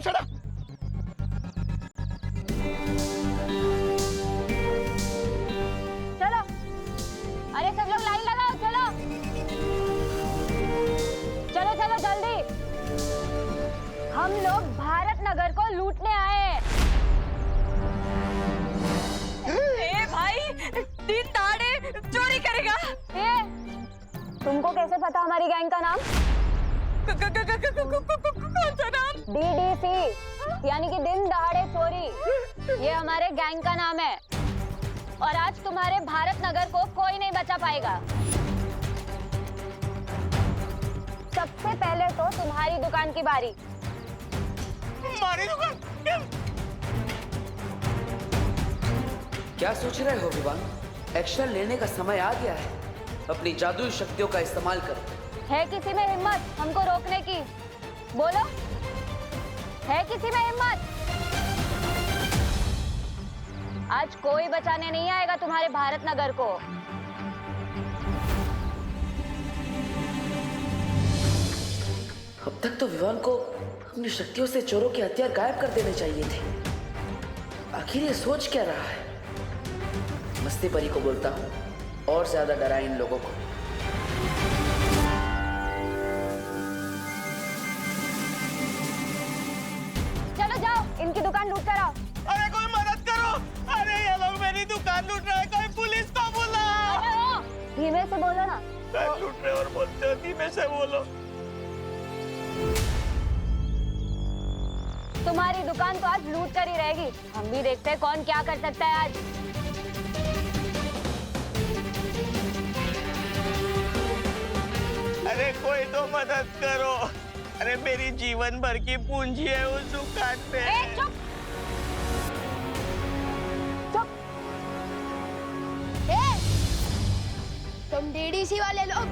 चढ़ा। चलो, अरे सब लोग लाइन लगाओ, चलो चलो चलो जल्दी। हम लोग भारत नगर को लूटने आए। ए भाई, दिन दहाड़े चोरी करेगा। तुमको कैसे पता हमारी गैंग का नाम? कौन सा नाम? DDC यानी कि दिन दहाड़े चोरी। ये हमारे गैंग का नाम है और आज तुम्हारे भारत नगर को कोई नहीं बचा पाएगा। सबसे पहले तो तुम्हारी दुकान की बारी। हमारी दुकान? क्या सोच रहे हो विवान? एक्शन लेने का समय आ गया है। अपनी जादुई शक्तियों का इस्तेमाल करो। है किसी में हिम्मत हमको रोकने की? बोलो, है किसी में हिम्मत? आज कोई बचाने नहीं आएगा तुम्हारे भारत नगर को। अब तक तो विवान को अपनी शक्तियों से चोरों के हथियार गायब कर देने चाहिए थे। आखिर ये सोच क्या रहा है? मस्ती परी को बोलता हूँ और ज्यादा डरा इन लोगों को। चलो जाओ, इनकी दुकान लूट कर आओ। अरे कोई मदद करो। अरे ये लोग मेरी दुकान लूट रहे हैं, कोई पुलिस को बुलाओ। धीमे से बोलो ना। लूट रहे और बोलते हो धीमे से बोलो। तुम्हारी दुकान तो आज लूट कर ही रहेगी। हम भी देखते हैं कौन क्या कर सकता है आज। अरे कोई तो मदद करो। अरे मेरी जीवन भर की पूंजी है उस दुकान पे। चुप चुप। तुम DDC वाले लोग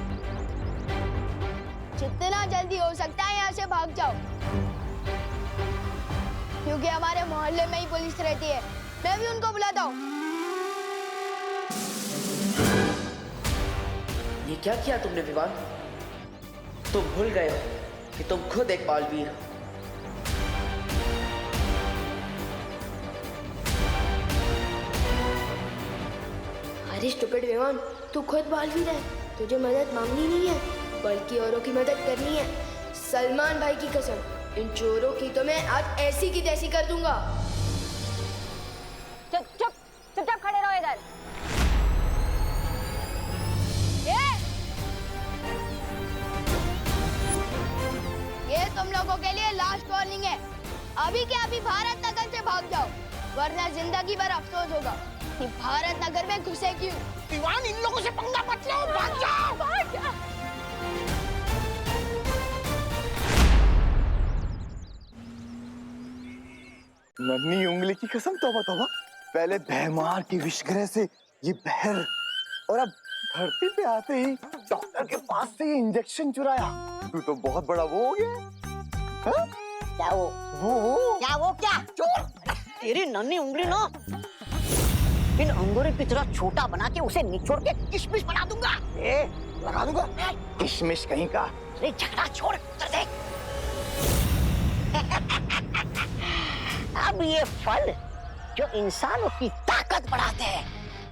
जितना जल्दी हो सकता है यहाँ से भाग जाओ, क्योंकि हमारे मोहल्ले में ही पुलिस रहती है। मैं भी उनको बुलाता हूँ। ये क्या किया तुमने विवान? तुम भूल गए हो कि तुम खुद एक बालवीर हो। अरे स्टूपिड विमान, तू खुद बालवीर है। तुझे मदद मांगनी नहीं है, बल्कि औरों की मदद करनी है। सलमान भाई की कसम, इन चोरों की तो मैं आज ऐसी की तैसी कर दूंगा। चुप चुप चुपचाप खड़े रहो इधर। ये तुम लोगों के लिए लास्ट वार्निंग है। अभी के अभी भारत नगर से भाग जाओ, वरना जिंदगी भर अफसोस होगा कि भारत नगर में घुसे क्यों। दीवान, इन लोगों से पंगा मत लो, भाग जाओ। भाग जा। नन्ही उंगली की कसम, तौबा तौबा। पहले भैमार की विषग्रह से ये बहर, और अब धरती पे आते ही डॉक्टर के पास से ये इंजेक्शन चुराया। तू तो बहुत बड़ा वो हो गया। हाँ? क्या वो क्या चोर? तेरी नन्ही उंगली ना इन अंगूरों की तरह छोटा बना के उसे निचोड़ के किशमिश बना दूंगा। लगा दूंगा किशमिश कहीं का। अरे झगड़ा छोड़, कर दे। अब ये फल जो इंसानों की ताकत बढ़ाते हैं,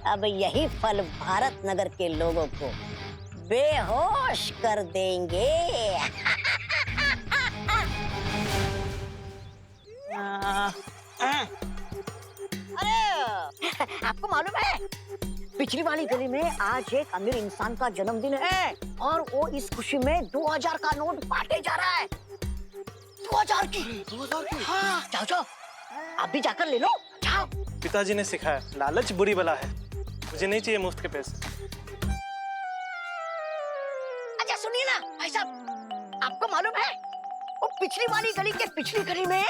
अब यही फल भारत नगर के लोगों को बेहोश कर देंगे। अरे आपको मालूम है, पिछली वाली गली में आज एक अमीर इंसान का जन्मदिन है और वो इस खुशी में 2000 का नोट बांटे जा रहा है। 2000 की? हाँ, जाओ जाओ, आप भी जाकर ले लो, जाओ। पिताजी ने सिखाया, लालच बुरी बला है। मुझे नहीं चाहिए मुफ्त के पैसे। अच्छा सुनिए ना भाई साहब, आपको मालूम है वो पिछली वाली गली के पिछली गली में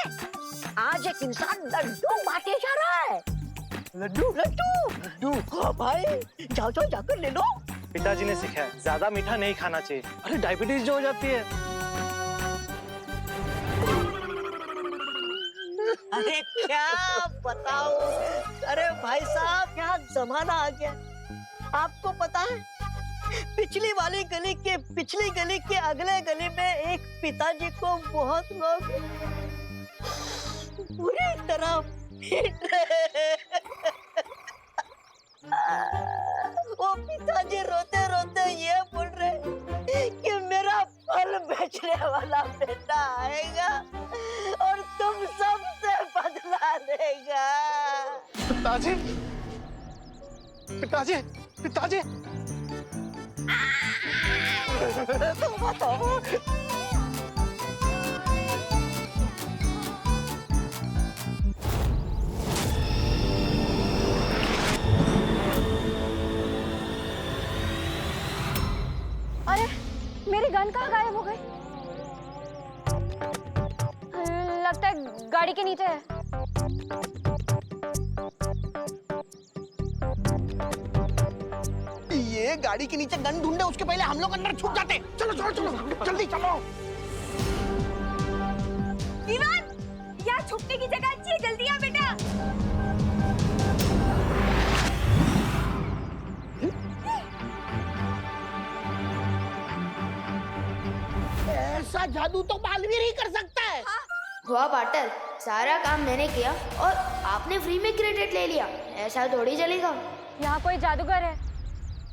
आज एक इंसान लड्डू बांटे जा रहा है। लड्डू लड्डू लड्डू? हाँ भाई, जाओ जाओ जाकर ले लो। पिताजी ने सिखाया, ज्यादा मीठा नहीं खाना चाहिए। अरे डायबिटीज जो हो जाती है। अरे क्या बताओ, अरे भाई साहब क्या जमाना आ गया। आपको पता है, पिछली वाली गली के पिछली गली के अगले गली में एक पिताजी को बहुत लोग पूरी तरह फिट रहे। वो पिताजी रोते रोते ये बोल रहे कि मेरा फल बेचने वाला बेटा आएगा और तुम सबसे बदला लेगा। पिताजी, पिताजी, पिताजी। अरे मेरी गन कहाँ गायब हो गई? लगता है गाड़ी के नीचे है। ये गाड़ी के नीचे गन ढूंढे उसके पहले हम लोग अंदर छुप जाते। चलो चलो चलो जल्दी चलो। विवान, यहाँ छुपने की जगह अच्छी है, जल्दी आ बेटा। ऐसा जादू तो बालवीर ही कर सकता है। वाह पार्टनर, सारा काम मैंने किया और आपने फ्री में क्रेडिट ले लिया। ऐसा थोड़ी चलेगा। यहाँ कोई जादूगर है।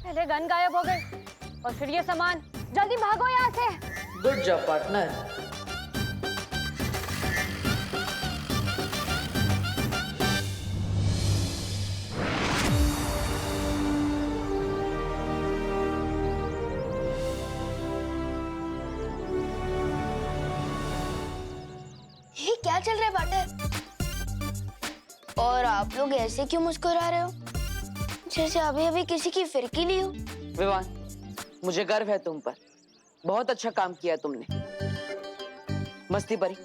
पहले गन गायब हो गई और फिर ये सामान। जल्दी भागो यहाँ से। Good job partner. ये क्या चल रहा है पार्टनर? और आप लोग ऐसे क्यों मुस्कुरा रहे हो, जैसे अभी अभी किसी की फिरकी ली हो? विवान, मुझे गर्व है तुम पर। बहुत अच्छा काम किया तुमने। मस्ती परी,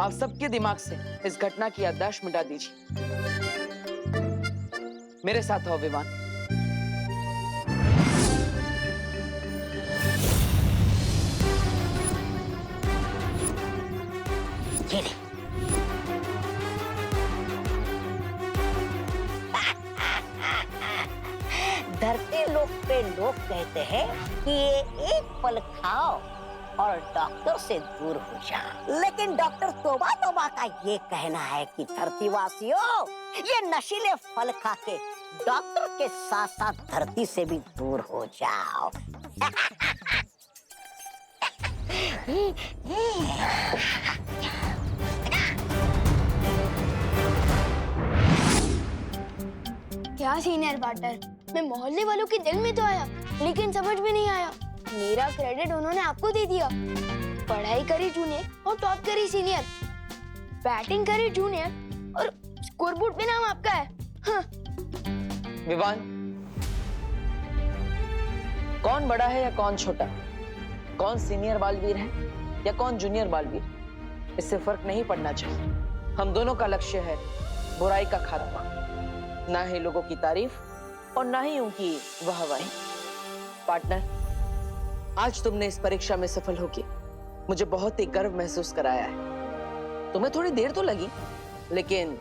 आप सबके दिमाग से इस घटना की याददाश्त मिटा दीजिए। मेरे साथ आओ विवान। ये ले। धरती लोक पे लोग कहते हैं कि ये एक फल खाओ और डॉक्टर से दूर हो जाओ, लेकिन डॉक्टर तोबा तोबा का ये कहना है कि धरतीवासियों, ये नशीले फल खा के डॉक्टर के साथ साथ धरती से भी दूर हो जाओ। क्या सीनियर पार्टनर, मैं मोहल्ले वालों के दिल में तो आया, लेकिन समझ में नहीं आया। मेरा क्रेडिट उन्होंने आपको दे दिया। पढ़ाई करी जूनियर और टॉप करी सीनियर, बैटिंग करी जूनियर और स्कोरबोर्ड पे नाम आपका है। हाँ। विवान, कौन बड़ा है या कौन छोटा, कौन सीनियर बालवीर है या कौन जूनियर बालवीर, इससे फर्क नहीं पड़ना चाहिए। हम दोनों का लक्ष्य है बुराई का खात्मा, ना ही लोगों की तारीफ और ना ही उनकी वाहवाही। पार्टनर, आज तुमने इस परीक्षा में सफल होके मुझे बहुत ही गर्व महसूस कराया है। तुम्हें थोड़ी देर तो लगी, लेकिन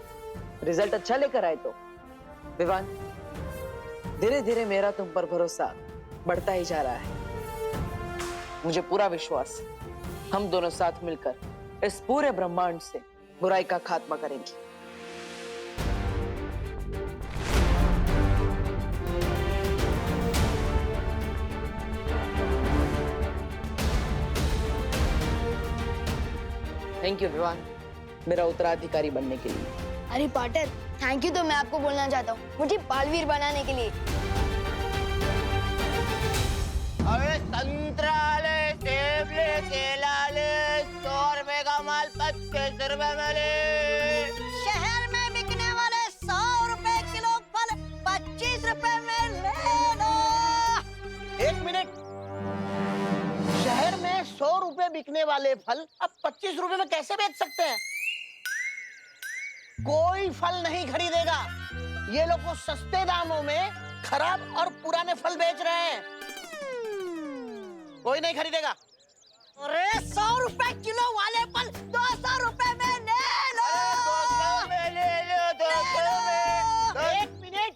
रिजल्ट अच्छा लेकर आए तो। विवान, धीरे धीरे मेरा तुम पर भरोसा बढ़ता ही जा रहा है। मुझे पूरा विश्वास है हम दोनों साथ मिलकर इस पूरे ब्रह्मांड से बुराई का खात्मा करेंगे। थैंक यू विवान, मेरा उत्तराधिकारी बनने के लिए। अरे पार्टनर, थैंक यू तो मैं आपको बोलना चाहता हूँ, मुझे बालवीर बनाने के लिए। अरे संतरा ले, सेब ले, केला ले, 100 रुपए का माल 25 रुपए में ले। शहर में बिकने वाले 100 रुपए किलो फल 25 रुपए में ले लो। 1 मिनट, शहर में 100 रुपए बिकने वाले फल अब 25 रुपए में कैसे बेच सकते हैं? कोई फल नहीं खरीदेगा। ये लोग वो सस्ते दामों में खराब और पुराने फल बेच रहे हैं। कोई नहीं खरीदेगा। अरे 100 रुपए किलो वाले फल 200 रुपए में ले लो। 200 में ले लो, 200 में। 1 मिनट,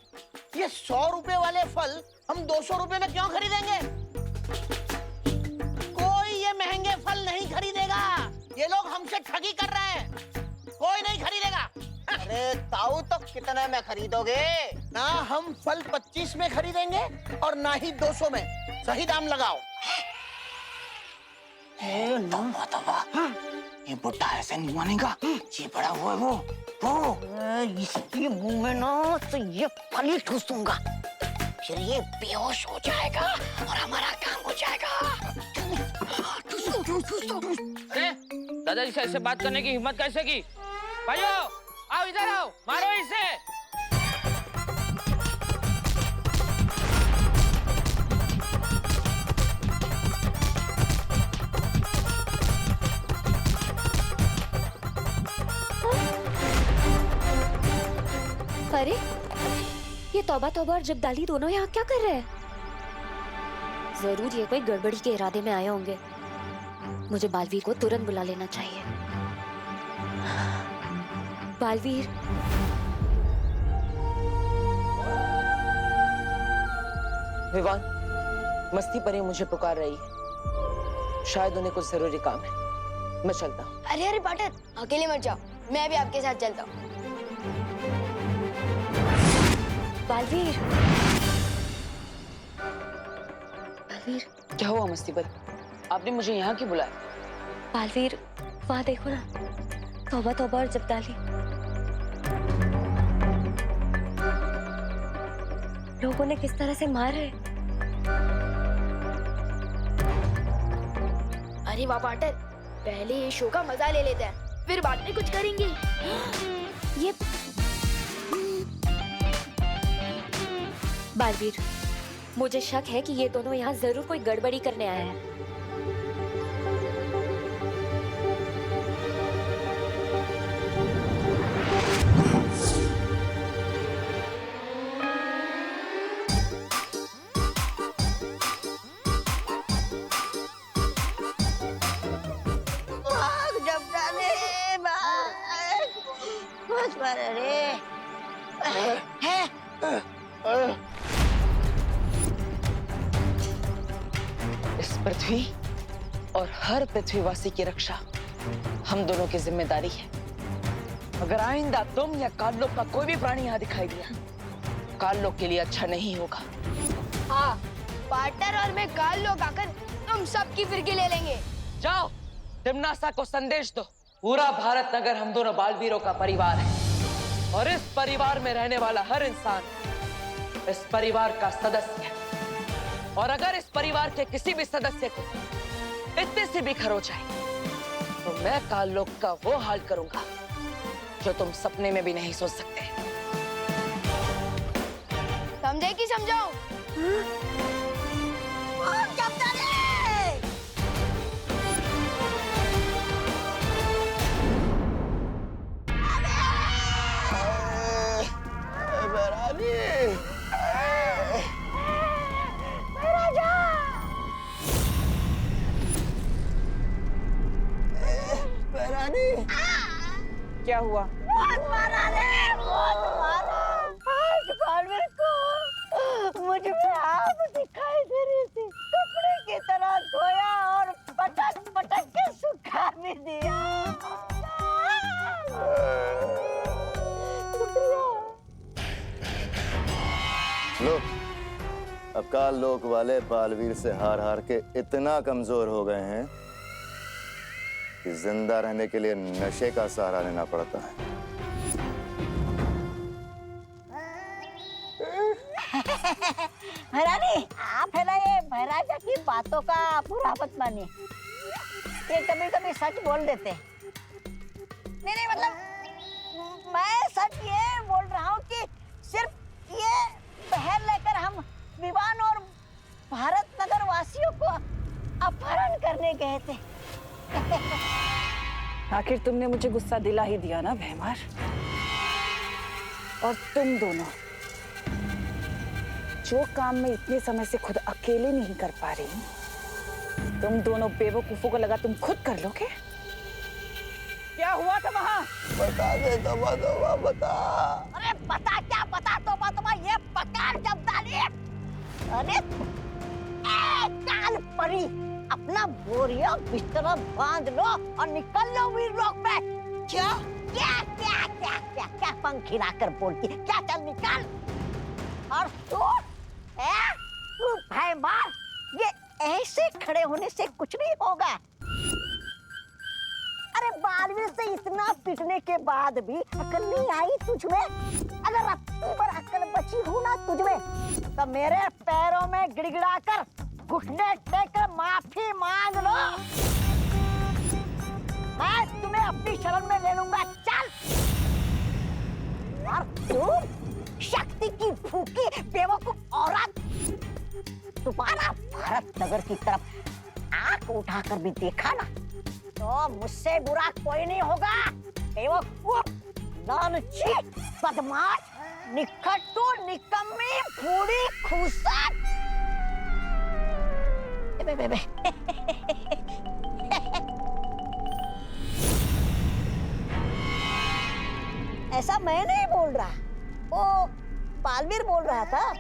ये 100 रुपए वाले फल हम 200 रुपए में क्यों खरीदेंगे? कोई ये महंगे फल नहीं खरीदेगा। ये लोग हमसे हमसे ठगी कर रहे हैं। कोई नहीं खरीदेगा। अरे ताऊ तो कितने में खरीदोगे? ना हम फल 25 में खरीदेंगे और ना ही 200 में। सही दाम लगाओ। ये बुढ़ा ऐसे नहीं मानेगा। ये बड़ा हुआ है वो। इसके मुंह में ना तो ये फली ठूस दूंगा, फिर ये बेहोश हो जाएगा और हमारा काम हो जाएगा। दादाजी से ऐसे बात करने की हिम्मत कैसे की? भाइयों आओ, इधर आओ, मारो इसे। अरे ये तौबा तौबा और जगदाली दोनों यहाँ क्या कर रहे हैं? जरूर ये कोई गड़बड़ी के इरादे में आए होंगे। मुझे बालवीर को तुरंत बुला लेना चाहिए। बालवीर, विवान, मस्ती परी मुझे पुकार रही है। शायद उन्हें कुछ जरूरी काम है। मैं चलता हूँ। अरे अरे पाटर, अकेले मत जाओ, मैं भी आपके साथ चलता हूँ। बालवीर, बालवीर, क्या हुआ मस्ती परी? आपने मुझे यहाँ क्यों बुलाया? बालवीर, वहाँ देखो ना, तौबा तौबा और जगदाली। लोगों ने किस तरह से मार रहे। अरे वाह पाटर, पहले ये शो का मजा ले लेते हैं, फिर बाद में कुछ करेंगे। ये बालवीर, मुझे शक है कि ये दोनों यहाँ जरूर कोई गड़बड़ी करने आए हैं। भाग जगदाली, भाग। बस पर इस पृथ्वी और हर पृथ्वीवासी की रक्षा हम दोनों की जिम्मेदारी है। अगर आइंदा तुम या काललोक का कोई भी प्राणी यहाँ दिखाई दिया, काललोक के लिए अच्छा नहीं होगा। हाँ, पार्टनर और मैं काल लोग आकर तुम सबकी फिरकी ले लेंगे। जाओ, तिम्नासा को संदेश दो। पूरा भारत नगर हम दोनों बालवीरों का परिवार है और इस परिवार में रहने वाला हर इंसान इस परिवार का सदस्य है। और अगर इस परिवार के किसी भी सदस्य को इतने से भी खरोच जाए तो मैं काललोक का वो हाल करूंगा जो तुम सपने में भी नहीं सोच सकते। समझे कि समझाओ? क्या हुआ? बहुत मारा रे, बहुत मारा। आज बालवीर को मुझ में आप दिखाई दे रही थी। कपड़े की तरह धोया और पटक पटक के सुखा भी दिया। लो, अब काललोक वाले बालवीर से हार हार के इतना कमजोर हो गए हैं कि जिंदा रहने के लिए नशे का सहारा लेना पड़ता है। महारानी, आप है ना ये महाराजा की बातों का बुरा मत मानिए। ये कभी कभी सच बोल देते हैं। नहीं मतलब मैं सच ये बोल रहा हूँ कि सिर्फ ये बहर लेकर हम विवान और भारत नगर वासियों को अपहरण करने गए थे। आखिर तुमने मुझे गुस्सा दिला ही दिया ना भैमार। और तुम दोनों जो काम मैं इतने समय से खुद अकेले नहीं कर पा रही, तुम दोनों बेवकूफों को लगा तुम खुद कर लोगे। क्या हुआ था वहाँ? बता दे तोबा तोबा, बता। अरे बता क्या बता, तोबा ये पकार जगदाली। अरे काल परी, अपना बोरिया बिस्तर बांध लो और निकल लो वीर लोक पे। क्या? क्या क्या क्या क्या क्या पंख हिलाकर बोलती है? क्या, चल निकल। और तू भाई मार, ये ऐसे खड़े होने से कुछ नहीं होगा। अरे बालवीर से इतना पिटने के बाद भी अकल नहीं आई तुझमें? अगर रत्ती पर अकल बची हो ना तुझमें तो मेरे पैरों में गिड़गिड़ाकर घुटने टेककर माफी मांग लो। मैं तुम्हें अपनी शरण में ले लूंगा। चल। और तू शक्ति की भूखी बेवकूफ औरत, तुम्हारा भारत नगर की तरफ आंख उठाकर भी देखा ना तो मुझसे बुरा कोई नहीं होगा। बेवकूफ, लालची, बदमाश, निकट्टू, निकम्मी, फूड़ी, खूंसट। ऐसा मैं नहीं बोल रहा, वो बालवीर बोल रहा था।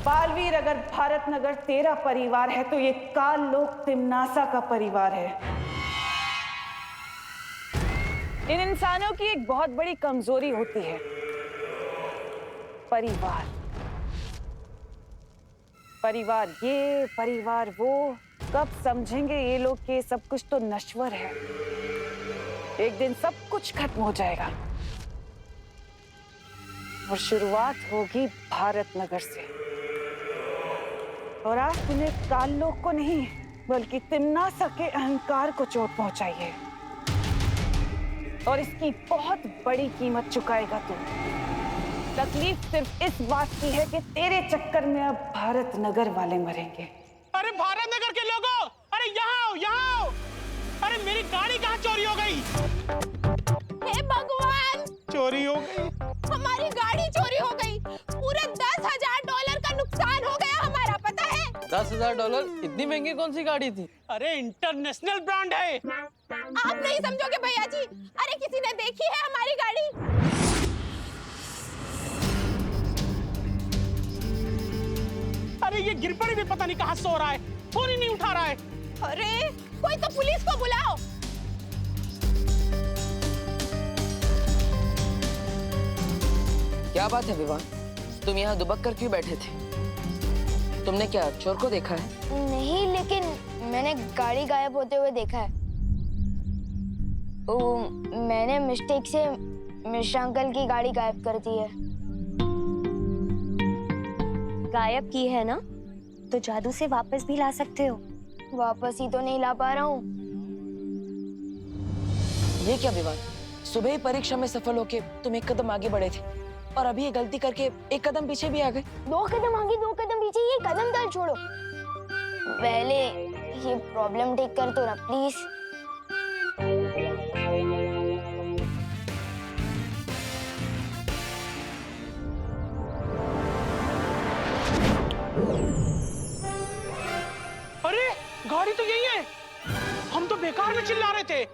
बालवीर, अगर भारत नगर तेरा परिवार है तो ये काल लोक तिमनासा का परिवार है। इन इंसानों की एक बहुत बड़ी कमजोरी होती है, परिवार। परिवार ये, परिवार वो, कब समझेंगे ये लोग कि सब कुछ तो नश्वर है। एक दिन सब कुछ खत्म हो जाएगा और शुरुआत होगी भारत नगर से। और आज तूने काल लोक को नहीं बल्कि तिमनासा के अहंकार को चोट पहुंचाई है और इसकी बहुत बड़ी कीमत चुकाएगा तू। तकलीफ सिर्फ इस बात की है कि तेरे चक्कर में अब भारत नगर वाले मरेंगे। अरे भारत नगर के लोगों, अरे यहाँ आओ, यहाँ आओ। अरे मेरी गाड़ी कहाँ चोरी हो गई? हे भगवान, चोरी हो गई? हमारी गाड़ी चोरी हो गई। पूरे $10,000 का नुकसान हो गया हमारा, पता है? $10,000? इतनी महंगी कौन सी गाड़ी थी? अरे इंटरनेशनल ब्रांड है। आप नहीं समझोगे भैया जी। अरे किसी ने देखी है हमारी गाड़ी? अरे ये गिरपड़ी भी पता नहीं कहाँ सो रहा है, फोन ही नहीं उठा रहा है। अरे कोई तो पुलिस को बुलाओ। क्या बात है विवान, तुम यहाँ दुबक कर क्यों बैठे थे? तुमने क्या चोर को देखा है? नहीं, लेकिन मैंने गाड़ी गायब होते हुए देखा है। मैंने मिस्टेक से मिश्रा अंकल की गाड़ी गायब कर दी है। गायब की है ना तो जादू से वापस भी ला सकते हो। वापस ही तो नहीं ला पा रहा हूँ। ये क्या विवान, सुबह ही परीक्षा में सफल होके तुम एक कदम आगे बढ़े थे और अभी ये गलती करके एक कदम पीछे भी आ गए। 2 कदम आगे 2 कदम पीछे, ये कदम दल छोड़ो। पहले ये प्रॉब्लम ठीक कर दो ना प्लीज। अरे गाड़ी तो यही है, हम तो बेकार में चिल्ला रहे थे।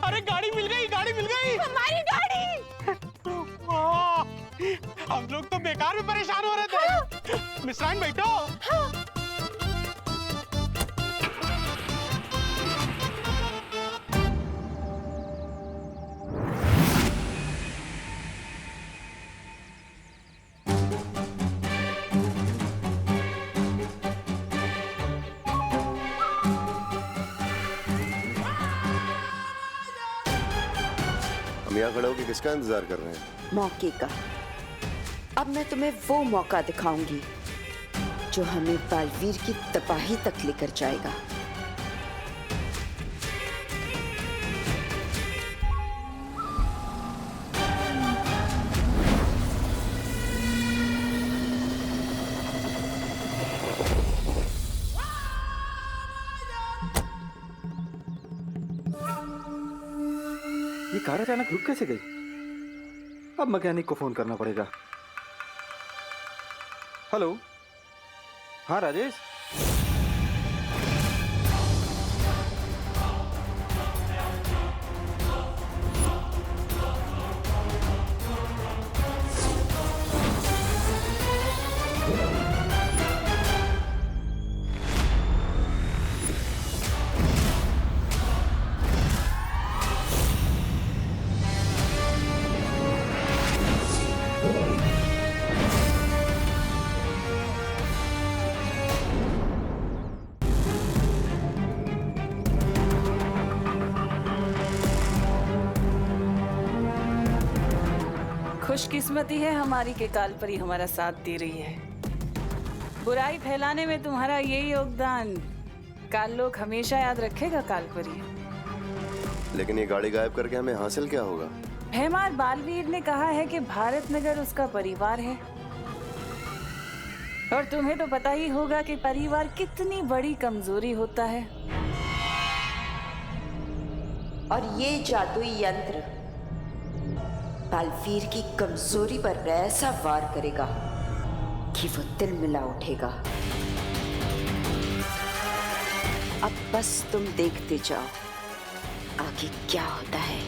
अरे गाड़ी मिल गई, गाड़ी मिल गई, हमारी गाड़ी। हम लोग तो बेकार में परेशान हो रहे थे। मिश्राइन बैठो। हम यहाँ खड़े होकर किसका इंतजार कर रहे हैं? मौके का। अब मैं तुम्हें वो मौका दिखाऊंगी जो हमें बालवीर की तबाही तक लेकर जाएगा। ये कार अचानक रुक कैसे गई? अब मैकेनिक को फोन करना पड़ेगा। हेलो, हाँ राजेश। खुशकिस्मती है हमारी के कालपरी हमारा साथ दे रही है। बुराई फैलाने में तुम्हारा यही योगदान काल लोग हमेशा याद रखेगा कालपरी। लेकिन ये गाड़ी गायब करके हमें हासिल क्या होगा? भैमार बालवीर ने कहा है कि भारत नगर उसका परिवार है, और तुम्हें तो पता ही होगा कि परिवार कितनी बड़ी कमजोरी होता है। और ये जादुई यंत्र बालवीर की कमजोरी पर ऐसा वार करेगा कि वो दिल मिला उठेगा। अब बस तुम देखते जाओ आगे क्या होता है।